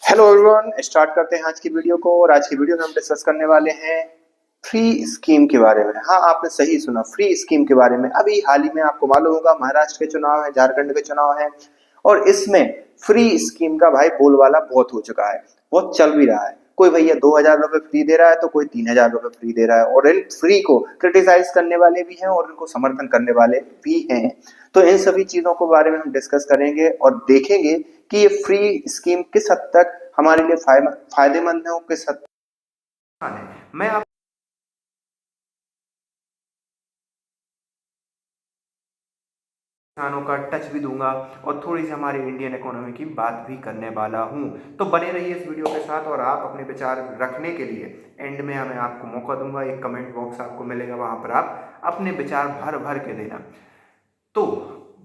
Hello everyone, start करते हैं आज की वीडियो को। और आज की वीडियो में हम डिस्कस करने वाले हैं फ्री स्कीम के बारे में। हाँ, आपने सही सुना, फ्री स्कीम के बारे में। अभी हाल ही में आपको मालूम होगा महाराष्ट्र के चुनाव है, झारखंड के चुनाव है, और इसमें फ्री स्कीम का भाई बोलबाला बहुत हो चुका है, बहुत चल भी रहा है। कोई भैया 2,000 रुपए फ्री दे रहा है तो कोई 3,000 रुपए फ्री दे रहा है, और इन फ्री को क्रिटिसाइज करने वाले भी हैं और इनको समर्थन करने वाले भी हैं। तो इन सभी चीजों के बारे में हम डिस्कस करेंगे और देखेंगे कि ये फ्री स्कीम किस हद तक हमारे लिए फायदेमंद है और किस हद है। मैं आप किसानों का टच भी दूंगा और थोड़ी सी हमारी इंडियन इकोनॉमी की बात भी करने वाला हूं। तो बने रहिए इस वीडियो के साथ और आप अपने विचार रखने के लिए एंड में मैं आपको मौका दूंगा। एक कमेंट बॉक्स आपको मिलेगा, वहां पर आप अपने विचार भर भर के देना। तो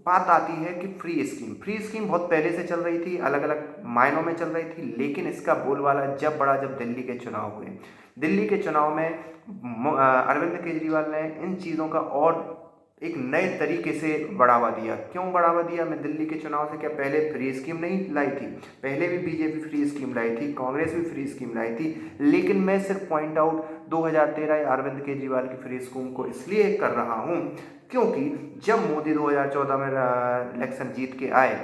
बात आती है कि फ्री स्कीम बहुत पहले से चल रही थी, अलग अलग मायनों में चल रही थी, लेकिन इसका बोलबाला जब बड़ा जब दिल्ली के चुनाव हुए। दिल्ली के चुनाव में अरविंद केजरीवाल ने इन चीज़ों का और एक नए तरीके से बढ़ावा दिया। क्यों बढ़ावा दिया? मैं दिल्ली के चुनाव से क्या पहले फ्री स्कीम नहीं लाई थी? पहले भी बीजेपी फ्री स्कीम लाई थी, कांग्रेस भी फ्री स्कीम लाई थी, लेकिन मैं सिर्फ पॉइंट आउट 2013 अरविंद केजरीवाल की फ्री स्कीम को इसलिए कर रहा हूं क्योंकि जब मोदी 2014 में इलेक्शन जीत के आए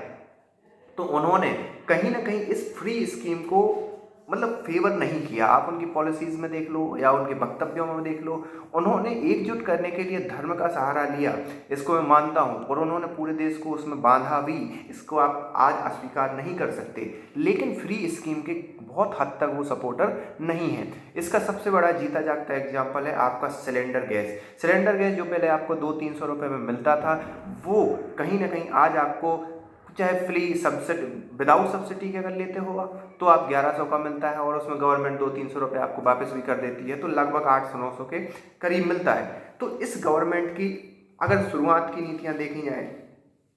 तो उन्होंने कहीं ना कहीं इस फ्री स्कीम को मतलब फेवर नहीं किया। आप उनकी पॉलिसीज में देख लो या उनके वक्तव्यों में देख लो, उन्होंने एकजुट करने के लिए धर्म का सहारा लिया, इसको मैं मानता हूं, और उन्होंने पूरे देश को उसमें बांधा भी। इसको आप आज अस्वीकार नहीं कर सकते, लेकिन फ्री स्कीम के बहुत हद तक वो सपोर्टर नहीं है। इसका सबसे बड़ा जीता जागता एग्जाम्पल है आपका सिलेंडर गैस। सिलेंडर गैस जो पहले आपको 200-300 रुपये में मिलता था, वो कहीं ना कहीं आज आपको चाहे फ्री सब्सिडी विदाउट सब्सिडी के अगर लेते हो तो आप 1100 का मिलता है, और उसमें गवर्नमेंट 200-300 रुपये आपको वापस भी कर देती है, तो लगभग 800-900 के करीब मिलता है। तो इस गवर्नमेंट की अगर शुरुआत की नीतियां देखी जाए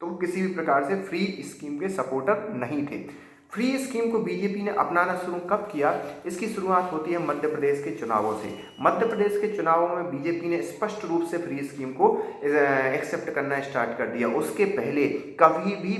तो किसी भी प्रकार से फ्री स्कीम के सपोर्टर नहीं थे। फ्री स्कीम को बीजेपी ने अपनाना शुरू कब किया? इसकी शुरुआत होती है मध्य प्रदेश के चुनावों से। मध्य प्रदेश के चुनावों में बीजेपी ने स्पष्ट रूप से फ्री स्कीम को एक्सेप्ट करना स्टार्ट कर दिया। उसके पहले कभी भी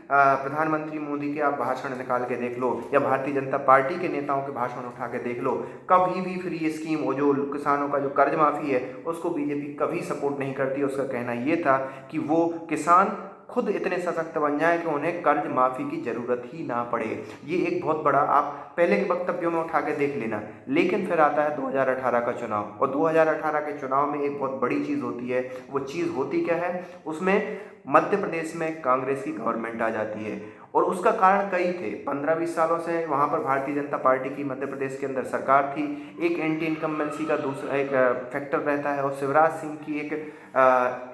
प्रधानमंत्री मोदी के आप भाषण निकाल के देख लो या भारतीय जनता पार्टी के नेताओं के भाषण उठा के देख लो, कभी भी फ्री स्कीम और जो किसानों का जो कर्ज माफी है उसको बीजेपी कभी सपोर्ट नहीं करती। उसका कहना ये था कि वो किसान खुद इतने सशक्त बन जाएं कि उन्हें कर्ज माफी की जरूरत ही ना पड़े। ये एक बहुत बड़ा आप पहले के वक्तव्यों में उठा के देख लेना। लेकिन फिर आता है 2018 का चुनाव, और 2018 के चुनाव में एक बहुत बड़ी चीज होती है। वो चीज होती क्या है? उसमें मध्य प्रदेश में कांग्रेस की गवर्नमेंट आ जाती है, और उसका कारण कई थे। 15-20 सालों से वहां पर भारतीय जनता पार्टी की मध्य प्रदेश के अंदर सरकार थी। एक एंटी इनकम्बेंसी का दूसरा एक फैक्टर रहता है, और शिवराज सिंह की एक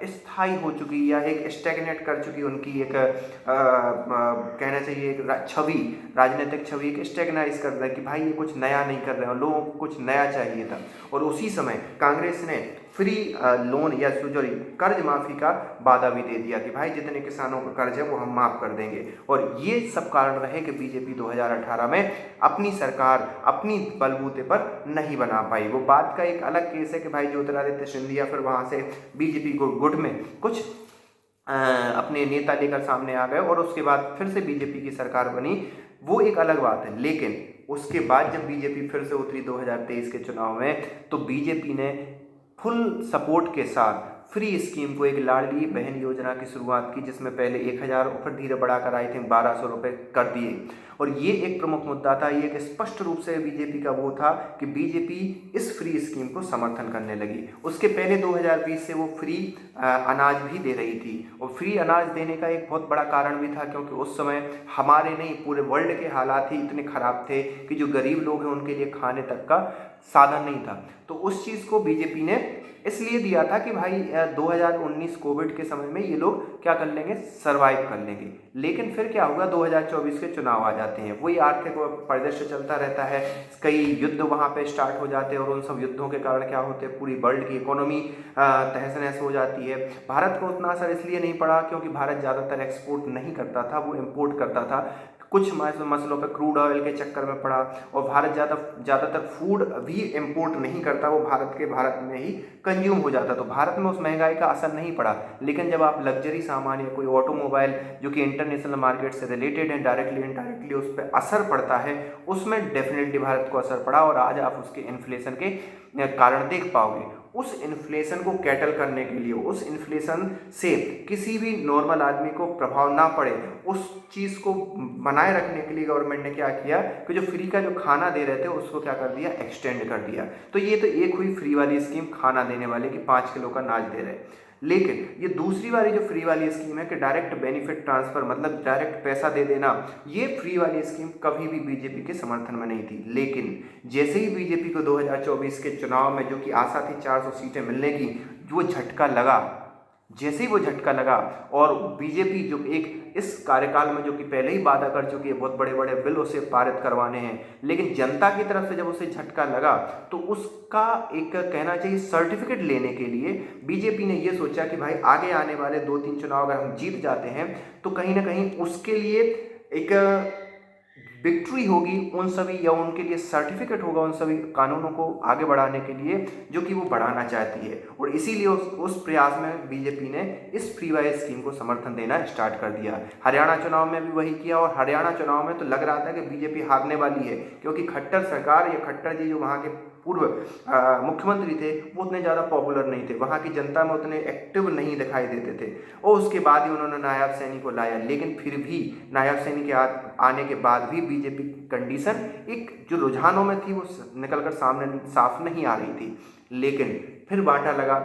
स्थायी हो चुकी या एक स्टेगनेट कर चुकी उनकी एक कहना चाहिए एक छवि, राजनीतिक छवि एक स्टेगनाइज कर रहा है कि भाई ये कुछ नया नहीं कर रहे हैं, लोगों को कुछ नया चाहिए था। और उसी समय कांग्रेस ने फ्री लोन या सॉरी कर्ज माफी का वादा भी दे दिया कि भाई जितने किसानों का कर्ज है वो हम माफ कर देंगे। और ये सब कारण रहे कि बीजेपी 2018 में अपनी सरकार अपनी बलबूते पर नहीं बना पाई। वो बात का एक अलग केस है कि भाई ज्योतिरादित्य सिंधिया फिर वहां से बीजेपी को गुट में कुछ अपने नेता लेकर सामने आ गए और उसके बाद फिर से बीजेपी की सरकार बनी, वो एक अलग बात है। लेकिन उसके बाद जब बीजेपी फिर से उतरी 2023 के चुनाव में, तो बीजेपी ने फुल सपोर्ट के साथ फ्री स्कीम को, एक लाडली बहन योजना की शुरुआत की, जिसमें पहले 1,000 फिर धीरे बढ़ाकर आई थिंक 1,200 रुपये कर दिए। और ये एक प्रमुख मुद्दा था, ये एक स्पष्ट रूप से बीजेपी का वो था कि बीजेपी इस फ्री स्कीम को समर्थन करने लगी। उसके पहले 2020 से वो फ्री अनाज भी दे रही थी, और फ्री अनाज देने का एक बहुत बड़ा कारण भी था क्योंकि उस समय हमारे नहीं पूरे वर्ल्ड के हालात ही इतने खराब थे कि जो गरीब लोग हैं उनके लिए खाने तक का साधन नहीं था। तो उस चीज़ को बीजेपी ने इसलिए दिया था कि भाई 2019 कोविड के समय में ये लोग क्या कर लेंगे, सरवाइव कर लेंगे। लेकिन फिर क्या होगा, 2024 के चुनाव आ जाते हैं, वही आर्थिक परिदृश्य चलता रहता है, कई युद्ध वहाँ पे स्टार्ट हो जाते हैं, और उन सब युद्धों के कारण क्या होते हैं, पूरी वर्ल्ड की इकोनॉमी तहस नहस हो जाती है। भारत को उतना असर इसलिए नहीं पड़ा क्योंकि भारत ज़्यादातर एक्सपोर्ट नहीं करता था, वो इम्पोर्ट करता था। कुछ मसलों पे क्रूड ऑयल के चक्कर में पड़ा, और भारत ज़्यादातर फूड भी इम्पोर्ट नहीं करता, वो भारत में ही कंज्यूम हो जाता, तो भारत में उस महंगाई का असर नहीं पड़ा। लेकिन जब आप लग्जरी सामान या कोई ऑटोमोबाइल जो कि इंटरनेशनल मार्केट से रिलेटेड है, डायरेक्टली इनडायरेक्टली उस पर असर पड़ता है, उसमें डेफिनेटली भारत को असर पड़ा, और आज आप उसके इन्फ्लेशन के कारण देख पाओगे। उस इन्फ्लेशन को कैटल करने के लिए, उस इन्फ्लेशन से किसी भी नॉर्मल आदमी को प्रभाव ना पड़े, उस चीज़ को बनाए रखने के लिए गवर्नमेंट ने क्या किया कि जो फ्री का जो खाना दे रहे थे उसको क्या कर दिया, एक्सटेंड कर दिया। तो ये तो एक हुई फ्री वाली स्कीम, खाना देने वाले की 5 किलो का अनाज दे रहे। लेकिन ये दूसरी वाली जो फ्री वाली स्कीम है कि डायरेक्ट बेनिफिट ट्रांसफर, मतलब डायरेक्ट पैसा दे देना, ये फ्री वाली स्कीम कभी भी बीजेपी के समर्थन में नहीं थी। लेकिन जैसे ही बीजेपी को 2024 के चुनाव में जो कि आशा थी 400 सीटें मिलने की, वो झटका लगा, जैसे ही वो झटका लगा, और बीजेपी जो एक इस कार्यकाल में जो कि पहले ही वादा कर चुकी है, बहुत बड़े बड़े बिल उसे पारित करवाने हैं, लेकिन जनता की तरफ से जब उसे झटका लगा तो उसका एक कहना चाहिए सर्टिफिकेट लेने के लिए बीजेपी ने ये सोचा कि भाई आगे आने वाले 2-3 चुनाव अगर हम जीत जाते हैं तो कहीं ना कहीं उसके लिए एक विक्ट्री होगी उन सभी, या उनके लिए सर्टिफिकेट होगा उन सभी कानूनों को आगे बढ़ाने के लिए जो कि वो बढ़ाना चाहती है। और इसीलिए उस प्रयास में बीजेपी ने इस फ्री वाली स्कीम को समर्थन देना स्टार्ट कर दिया। हरियाणा चुनाव में भी वही किया, और हरियाणा चुनाव में तो लग रहा था कि बीजेपी हारने वाली है, क्योंकि खट्टर सरकार या खट्टर जी जो वहाँ के पूर्व मुख्यमंत्री थे वो उतने ज़्यादा पॉपुलर नहीं थे, वहाँ की जनता में उतने एक्टिव नहीं दिखाई देते थे, और उसके बाद ही उन्होंने नायब सैनी को लाया। लेकिन फिर भी नायब सैनी के आने के बाद भी बीजेपी की कंडीशन एक जो रुझानों में थी वो निकलकर सामने साफ नहीं आ रही थी। लेकिन फिर बांटा लगा,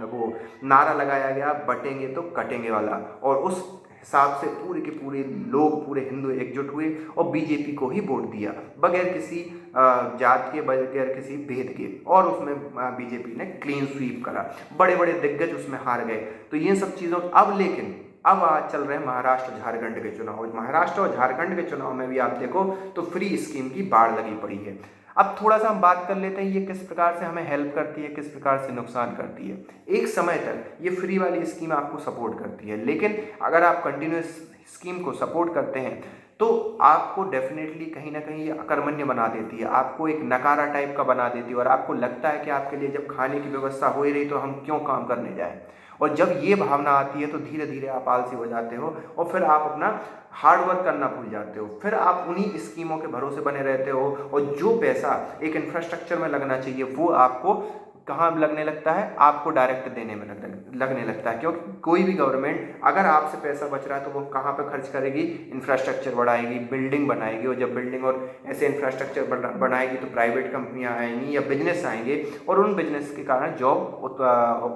वो नारा लगाया गया, बटेंगे तो कटेंगे वाला, और उस हिसाब से पूरे के पूरे लोग, पूरे हिंदू एकजुट हुए और बीजेपी को ही वोट दिया, बगैर किसी जात के, बगैर किसी भेद के, और उसमें बीजेपी ने क्लीन स्वीप करा, बड़े बड़े दिग्गज उसमें हार गए। तो ये सब चीज़ों अब आज चल रहे हैं महाराष्ट्र झारखंड के चुनाव। महाराष्ट्र और झारखंड के चुनाव में भी आप देखो तो फ्री स्कीम की बाढ़ लगी पड़ी है। अब थोड़ा सा हम बात कर लेते हैं ये किस प्रकार से हमें हेल्प करती है, किस प्रकार से नुकसान करती है। एक समय तक ये फ्री वाली स्कीम आपको सपोर्ट करती है, लेकिन अगर आप कंटिन्यूस स्कीम को सपोर्ट करते हैं तो आपको डेफिनेटली कहीं ना कहीं ये अकर्मण्य बना देती है, आपको एक नकारा टाइप का बना देती है, और आपको लगता है कि आपके लिए जब खाने की व्यवस्था हो ही रही तो हम क्यों काम करने जाएं। और जब ये भावना आती है तो धीरे धीरे आप आलसी हो जाते हो, और फिर आप अपना हार्ड वर्क करना भूल जाते हो, फिर आप उन्हीं स्कीमों के भरोसे बने रहते हो, और जो पैसा एक इंफ्रास्ट्रक्चर में लगना चाहिए वो आपको कहाँ लगने लगता है, आपको डायरेक्ट देने में लगने लगता है। क्योंकि कोई भी गवर्नमेंट अगर आपसे पैसा बच रहा है तो वो कहाँ पे खर्च करेगी, इंफ्रास्ट्रक्चर बढ़ाएगी, बिल्डिंग बनाएगी, और जब बिल्डिंग और ऐसे इंफ्रास्ट्रक्चर बनाएगी तो प्राइवेट कंपनियां आएंगी या बिजनेस आएंगे, और उन बिजनेस के कारण जॉब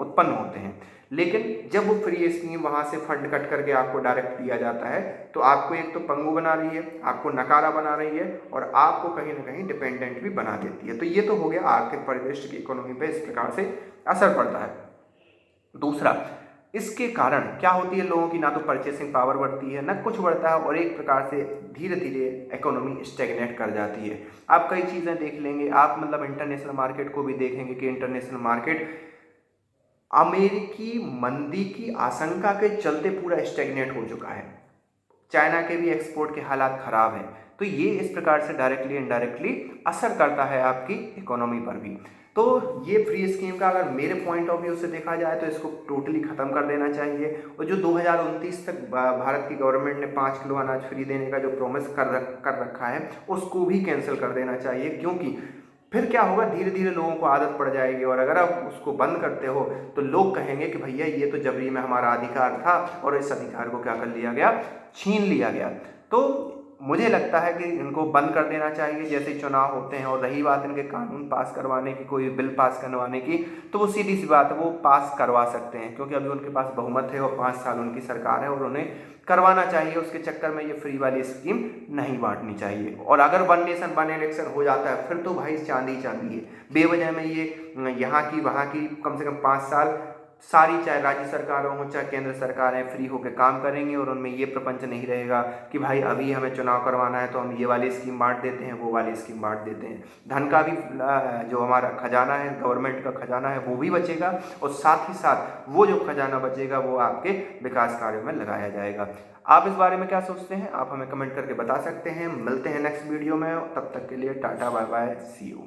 उत्पन्न होते हैं। लेकिन जब वो फ्री स्कीम वहाँ से फंड कट करके आपको डायरेक्ट दिया जाता है तो आपको एक तो पंगु बना रही है, आपको नकारा बना रही है, और आपको कहीं ना कहीं डिपेंडेंट भी बना देती है। तो ये तो हो गया आर्थिक परिदृश्य की इकोनॉमी पे इस प्रकार से असर पड़ता है। दूसरा, इसके कारण क्या होती है, लोगों की ना तो परचेसिंग पावर बढ़ती है ना कुछ बढ़ता है, और एक प्रकार से धीरे धीरे इकोनॉमी स्टेगनेट कर जाती है। आप कई चीज़ें देख लेंगे, आप मतलब इंटरनेशनल मार्केट को भी देखेंगे कि इंटरनेशनल मार्केट अमेरिकी मंदी की आशंका के चलते पूरा स्टेगनेट हो चुका है। चाइना के भी एक्सपोर्ट के हालात खराब हैं। तो ये इस प्रकार से डायरेक्टली इनडायरेक्टली असर करता है आपकी इकोनॉमी पर भी। तो ये फ्री स्कीम का अगर मेरे पॉइंट ऑफ व्यू से देखा जाए तो इसको टोटली ख़त्म कर देना चाहिए, और जो 2029 तक भारत की गवर्नमेंट ने 5 किलो अनाज फ्री देने का जो प्रॉमिस कर रखा है उसको भी कैंसिल कर देना चाहिए। क्योंकि फिर क्या होगा, धीरे धीरे लोगों को आदत पड़ जाएगी, और अगर आप उसको बंद करते हो तो लोग कहेंगे कि भैया ये तो जबरी में हमारा अधिकार था और इस अधिकार को क्या कर लिया गया, छीन लिया गया। तो मुझे लगता है कि इनको बंद कर देना चाहिए जैसे चुनाव होते हैं। और रही बात इनके कानून पास करवाने की, कोई बिल पास करवाने की, तो वो सीधी सी बात है, वो पास करवा सकते हैं, क्योंकि अभी उनके पास बहुमत है और 5 साल उनकी सरकार है, और उन्हें करवाना चाहिए। उसके चक्कर में ये फ्री वाली स्कीम नहीं बांटनी चाहिए। और अगर वन नेशन वन इलेक्शन हो जाता है फिर तो भाई चांदी चांदी है। बेवजह में ये यहाँ की वहाँ की कम से कम 5 साल सारी, चाहे राज्य सरकारों हो चाहे केंद्र सरकारें, फ्री होकर काम करेंगे और उनमें ये प्रपंच नहीं रहेगा कि भाई अभी हमें चुनाव करवाना है तो हम ये वाली स्कीम बांट देते हैं, वो वाली स्कीम बांट देते हैं। धन का भी जो हमारा खजाना है, गवर्नमेंट का खजाना है, वो भी बचेगा और साथ ही साथ वो जो खजाना बचेगा वो आपके विकास कार्यों में लगाया जाएगा। आप इस बारे में क्या सोचते हैं? आप हमें कमेंट करके बता सकते हैं। मिलते हैं नेक्स्ट वीडियो में, तब तक के लिए tata bye bye, see you.